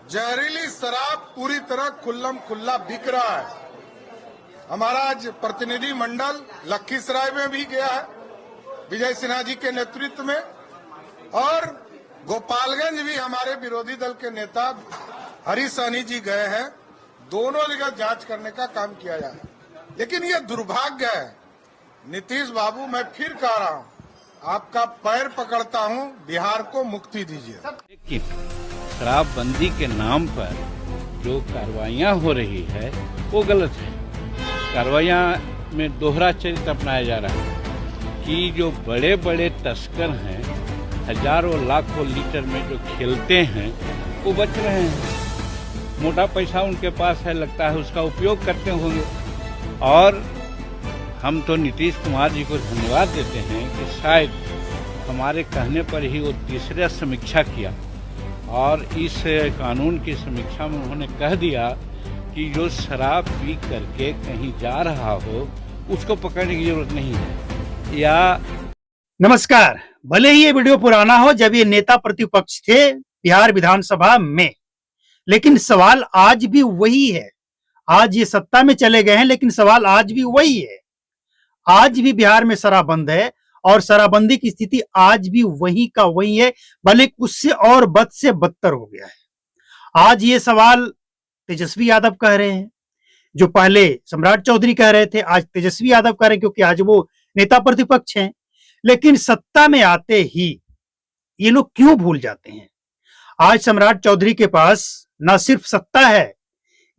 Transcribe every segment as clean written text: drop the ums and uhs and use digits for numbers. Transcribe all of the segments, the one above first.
जहरीली शराब पूरी तरह खुल्लम खुल्ला बिक रहा है। हमारा आज प्रतिनिधि मंडल लखीसराय में भी गया है विजय सिन्हा जी के नेतृत्व में, और गोपालगंज भी हमारे विरोधी दल के नेता हरीश सहनी जी गए हैं। दोनों जगह जांच करने का काम किया जा रहा है। लेकिन ये दुर्भाग्य है नीतीश बाबू, मैं फिर कह रहा हूँ, आपका पैर पकड़ता हूँ, बिहार को मुक्ति दीजिए। लेकिन शराबबंदी के नाम पर जो कार्रवाइयाँ हो रही है वो गलत है। कार्रवाइयाँ में दोहरा चरित्र अपनाया जा रहा है कि जो बड़े बड़े तस्कर हैं, हजारों लाखों लीटर में जो खेलते हैं वो बच रहे हैं। मोटा पैसा उनके पास है, लगता है उसका उपयोग करते होंगे। और हम तो नीतीश कुमार जी को धन्यवाद देते हैं कि शायद हमारे कहने पर ही वो तीसरा समीक्षा किया और इस कानून की समीक्षा में उन्होंने कह दिया कि जो शराब पी करके कहीं जा रहा हो उसको पकड़ने की जरूरत नहीं है। या नमस्कार। भले ही ये वीडियो पुराना हो जब ये नेता प्रतिपक्ष थे बिहार विधानसभा में, लेकिन सवाल आज भी वही है। आज ये सत्ता में चले गए हैं, लेकिन सवाल आज भी वही है। आज भी बिहार में शराब बंद है और शराबबंदी की स्थिति आज भी वही का वही है, भले उससे और बद से बदतर हो गया है। आज ये सवाल तेजस्वी यादव कह रहे हैं, जो पहले सम्राट चौधरी कह रहे थे, आज तेजस्वी यादव कह रहे हैं, क्योंकि आज वो नेता प्रतिपक्ष हैं। लेकिन सत्ता में आते ही ये लोग क्यों भूल जाते हैं? आज सम्राट चौधरी के पास न सिर्फ सत्ता है,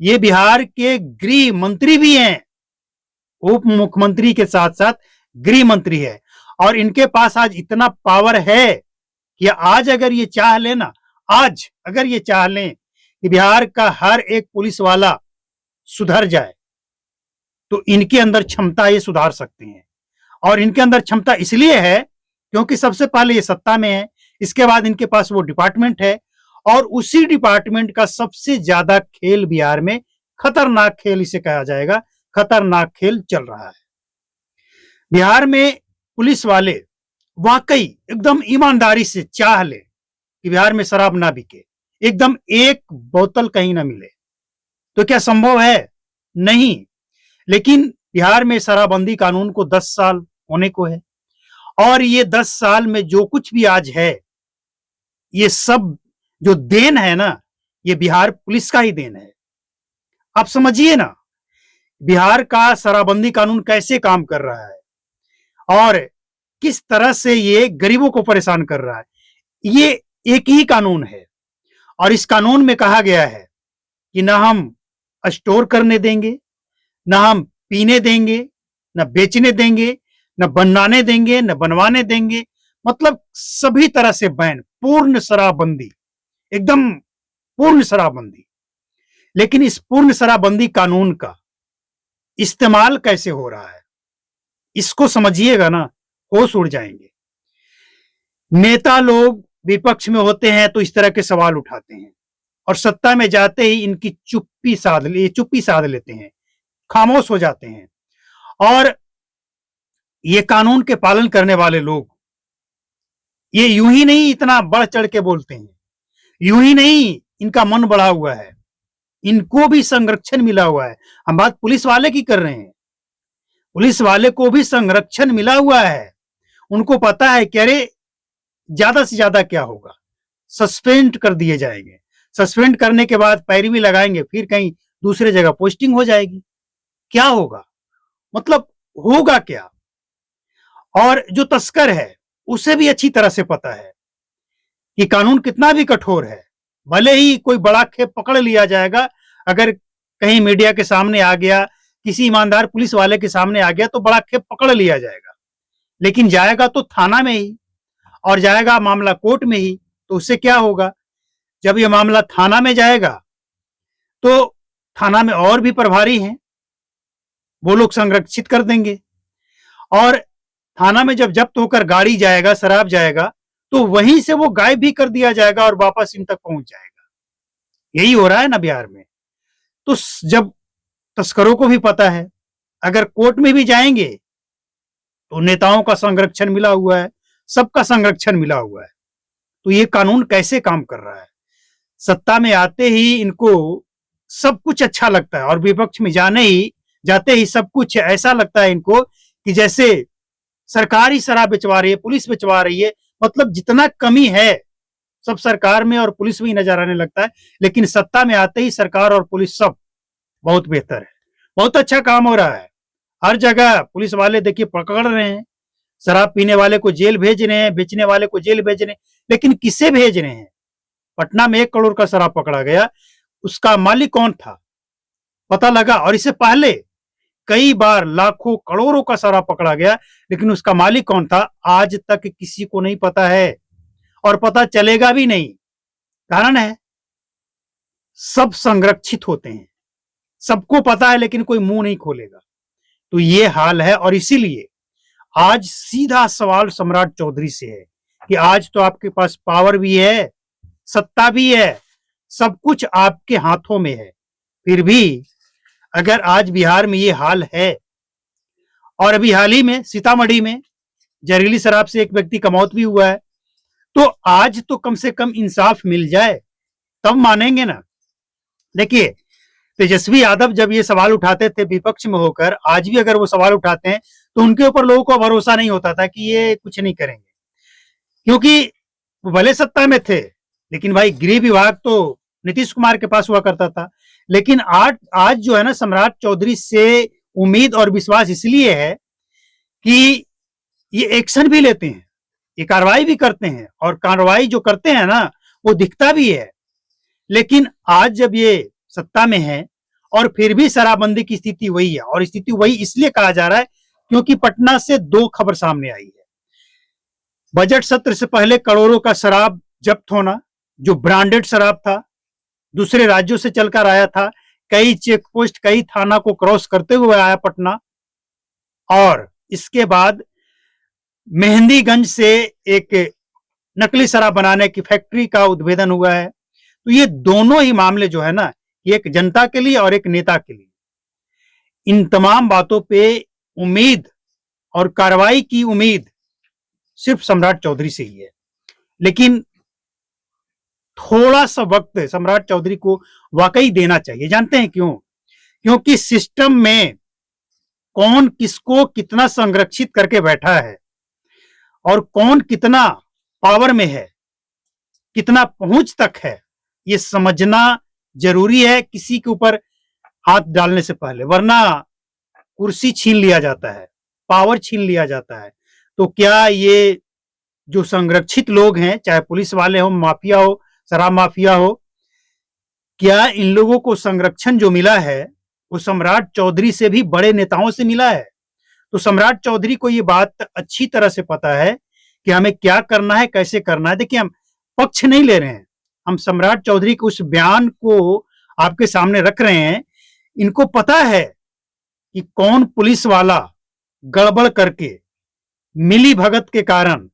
ये बिहार के गृह मंत्री भी हैं, उप मुख्यमंत्री के साथ साथ गृह मंत्री है। और इनके पास आज इतना पावर है कि आज अगर ये चाह लेना, आज अगर ये चाह लें कि बिहार का हर एक पुलिस वाला सुधर जाए, तो इनके अंदर क्षमता ये सुधार सकते हैं। और इनके अंदर क्षमता इसलिए है क्योंकि सबसे पहले ये सत्ता में है, इसके बाद इनके पास वो डिपार्टमेंट है, और उसी डिपार्टमेंट का सबसे ज्यादा खेल बिहार में, खतरनाक खेल इसे कहा जाएगा, खतरनाक खेल चल रहा है। बिहार में पुलिस वाले वाकई एकदम ईमानदारी से चाह ले कि बिहार में शराब ना बिके, एकदम एक बोतल कहीं ना मिले, तो क्या संभव है? नहीं। लेकिन बिहार में शराबबंदी कानून को 10 साल होने को है, और ये 10 साल में जो कुछ भी आज है, ये सब जो देन है ना, ये बिहार पुलिस का ही देन है। आप समझिए ना, बिहार का शराबबंदी कानून कैसे काम कर रहा है और किस तरह से ये गरीबों को परेशान कर रहा है। ये एक ही कानून है, और इस कानून में कहा गया है कि ना हम स्टोर करने देंगे, ना हम पीने देंगे, ना बेचने देंगे, ना बनाने देंगे, ना बनवाने देंगे। मतलब सभी तरह से बैन, पूर्ण शराबबंदी, एकदम पूर्ण शराबबंदी। लेकिन इस पूर्ण शराबबंदी कानून का इस्तेमाल कैसे हो रहा है, इसको समझिएगा ना, होश उड़ जाएंगे। नेता लोग विपक्ष में होते हैं तो इस तरह के सवाल उठाते हैं, और सत्ता में जाते ही इनकी चुप्पी साध लेते हैं, खामोश हो जाते हैं। और ये कानून के पालन करने वाले लोग ये यूं ही नहीं इतना बढ़ चढ़ के बोलते हैं, यूं ही नहीं इनका मन बढ़ा हुआ है, इनको भी संरक्षण मिला हुआ है। हम बात पुलिस वाले की कर रहे हैं, पुलिस वाले को भी संरक्षण मिला हुआ है। उनको पता है कि अरे ज्यादा से ज्यादा क्या होगा, सस्पेंड कर दिए जाएंगे, सस्पेंड करने के बाद पैरवी लगाएंगे, फिर कहीं दूसरे जगह पोस्टिंग हो जाएगी। क्या होगा, मतलब होगा क्या? और जो तस्कर है उसे भी अच्छी तरह से पता है कि कानून कितना भी कठोर है। भले ही कोई बड़ा खेप पकड़ लिया जाएगा, अगर कहीं मीडिया के सामने आ गया, किसी ईमानदार पुलिस वाले के सामने आ गया, तो बड़ा खेप पकड़ लिया जाएगा, लेकिन जाएगा तो थाना में ही, और जाएगा मामला कोर्ट में ही। तो उससे क्या होगा, जब यह मामला थाना में जाएगा तो थाना में और भी प्रभारी हैं, वो लोग संरक्षित कर देंगे। और थाना में जब जब्त होकर गाड़ी जाएगा, शराब जाएगा, तो वहीं से वो गायब भी कर दिया जाएगा और वापस इन तक पहुंच जाएगा। यही हो रहा है ना बिहार में। तो जब तस्करों को भी पता है, अगर कोर्ट में भी जाएंगे तो नेताओं का संरक्षण मिला हुआ है, सबका संरक्षण मिला हुआ है। तो ये कानून कैसे काम कर रहा है? सत्ता में आते ही इनको सब कुछ अच्छा लगता है और विपक्ष में जाते ही सब कुछ ऐसा लगता है इनको कि जैसे सरकार ही शराब बेचवा रही है, पुलिस बेचवा रही है। मतलब जितना कमी है सब सरकार में और पुलिस में ही नजर आने लगता है। लेकिन सत्ता में आते ही सरकार और पुलिस सब बहुत बेहतर है, बहुत अच्छा काम हो रहा है। हर जगह पुलिस वाले देखिए पकड़ रहे हैं, शराब पीने वाले को जेल भेज रहे हैं, बेचने वाले को जेल भेज रहे हैं। लेकिन किसे भेज रहे हैं? पटना में 1 करोड़ का शराब पकड़ा गया, उसका मालिक कौन था पता लगा। और इससे पहले कई बार लाखों करोड़ों का शराब पकड़ा गया, लेकिन उसका मालिक कौन था आज तक किसी को नहीं पता है और पता चलेगा भी नहीं। कारण है सब संरक्षित होते हैं, सबको पता है लेकिन कोई मुंह नहीं खोलेगा। तो ये हाल है और इसीलिए आज सीधा सवाल सम्राट चौधरी से है कि आज तो आपके पास पावर भी है, सत्ता भी है, सब कुछ आपके हाथों में है, फिर भी अगर आज बिहार में ये हाल है और अभी हाल ही में सीतामढ़ी में जहरीली शराब से एक व्यक्ति का मौत भी हुआ है, तो आज तो कम से कम इंसाफ मिल जाए तब मानेंगे ना। देखिए तेजस्वी यादव जब ये सवाल उठाते थे विपक्ष में होकर, आज भी अगर वो सवाल उठाते हैं तो उनके ऊपर लोगों को भरोसा नहीं होता था कि ये कुछ नहीं करेंगे, क्योंकि वो भले सत्ता में थे लेकिन भाई गृह विभाग तो नीतीश कुमार के पास हुआ करता था। लेकिन आज जो है ना सम्राट चौधरी से उम्मीद और विश्वास इसलिए है कि ये एक्शन भी लेते हैं, ये कार्रवाई भी करते हैं और कार्रवाई जो करते हैं ना वो दिखता भी है। लेकिन आज जब ये सत्ता में है और फिर भी शराबबंदी की स्थिति वही है, और स्थिति वही इसलिए कहा जा रहा है क्योंकि पटना से 2 खबर सामने आई है। बजट सत्र से पहले करोड़ों का शराब जब्त होना, जो ब्रांडेड शराब था, दूसरे राज्यों से चलकर आया था, कई चेक पोस्ट कई थाना को क्रॉस करते हुए आया पटना। और इसके बाद मेहंदीगंज से एक नकली शराब बनाने की फैक्ट्री का उद्भेदन हुआ है। तो ये दोनों ही मामले जो है ना, एक जनता के लिए और एक नेता के लिए, इन तमाम बातों पे उम्मीद और कार्रवाई की उम्मीद सिर्फ सम्राट चौधरी से ही है। लेकिन थोड़ा सा वक्त सम्राट चौधरी को वाकई देना चाहिए। जानते हैं क्यों? क्योंकि सिस्टम में कौन किसको कितना संरक्षित करके बैठा है और कौन कितना पावर में है, कितना पहुंच तक है, ये समझना जरूरी है किसी के ऊपर हाथ डालने से पहले, वरना कुर्सी छीन लिया जाता है, पावर छीन लिया जाता है। तो क्या ये जो संरक्षित लोग हैं, चाहे पुलिस वाले हो, माफिया हो, शराब माफिया हो, क्या इन लोगों को संरक्षण जो मिला है वो सम्राट चौधरी से भी बड़े नेताओं से मिला है? तो सम्राट चौधरी को ये बात अच्छी तरह से पता है कि हमें क्या करना है, कैसे करना है। देखिए हम पक्ष नहीं ले रहे हैं, हम सम्राट चौधरी के उस बयान को आपके सामने रख रहे हैं। इनको पता है कि कौन पुलिस वाला गड़बड़ करके मिली भगत के कारण,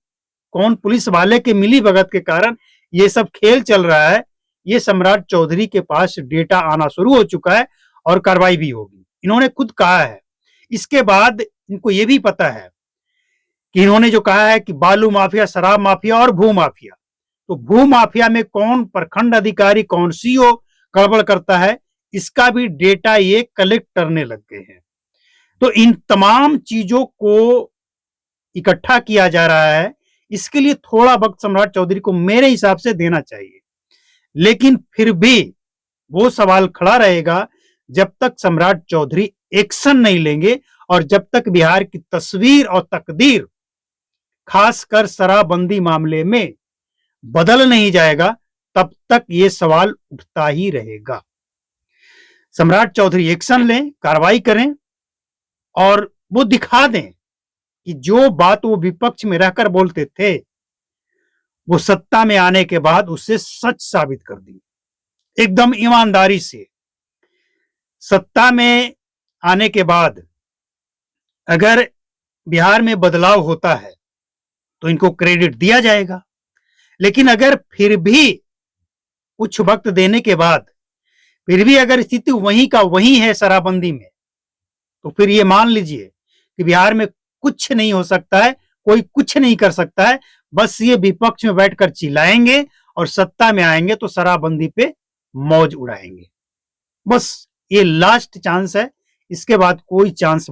कौन पुलिस वाले के मिली भगत के कारण ये सब खेल चल रहा है। ये सम्राट चौधरी के पास डेटा आना शुरू हो चुका है और कार्रवाई भी होगी, इन्होंने खुद कहा है। इसके बाद इनको ये भी पता है कि इन्होंने जो कहा है कि बालू माफिया, शराब माफिया और भू माफिया, तो भू माफिया में कौन प्रखंड अधिकारी, कौन सीओ गड़बड़ करता है, इसका भी डेटा ये कलेक्ट करने लग गए हैं। तो इन तमाम चीजों को इकट्ठा किया जा रहा है। इसके लिए थोड़ा वक्त सम्राट चौधरी को मेरे हिसाब से देना चाहिए, लेकिन फिर भी वो सवाल खड़ा रहेगा जब तक सम्राट चौधरी एक्शन नहीं लेंगे और जब तक बिहार की तस्वीर और तकदीर खासकर शराबबंदी मामले में बदल नहीं जाएगा, तब तक ये सवाल उठता ही रहेगा। सम्राट चौधरी एक्शन लें, कार्रवाई करें और वो दिखा दें कि जो बात वो विपक्ष में रहकर बोलते थे वो सत्ता में आने के बाद उससे सच साबित कर दी। एकदम ईमानदारी से सत्ता में आने के बाद अगर बिहार में बदलाव होता है तो इनको क्रेडिट दिया जाएगा, लेकिन अगर फिर भी कुछ वक्त देने के बाद फिर भी अगर स्थिति वहीं का वहीं है शराबबंदी में, तो फिर ये मान लीजिए कि बिहार में कुछ नहीं हो सकता है, कोई कुछ नहीं कर सकता है। बस ये विपक्ष में बैठकर चिल्लाएंगे और सत्ता में आएंगे तो शराबबंदी पे मौज उड़ाएंगे। बस ये लास्ट चांस है, इसके बाद कोई चांस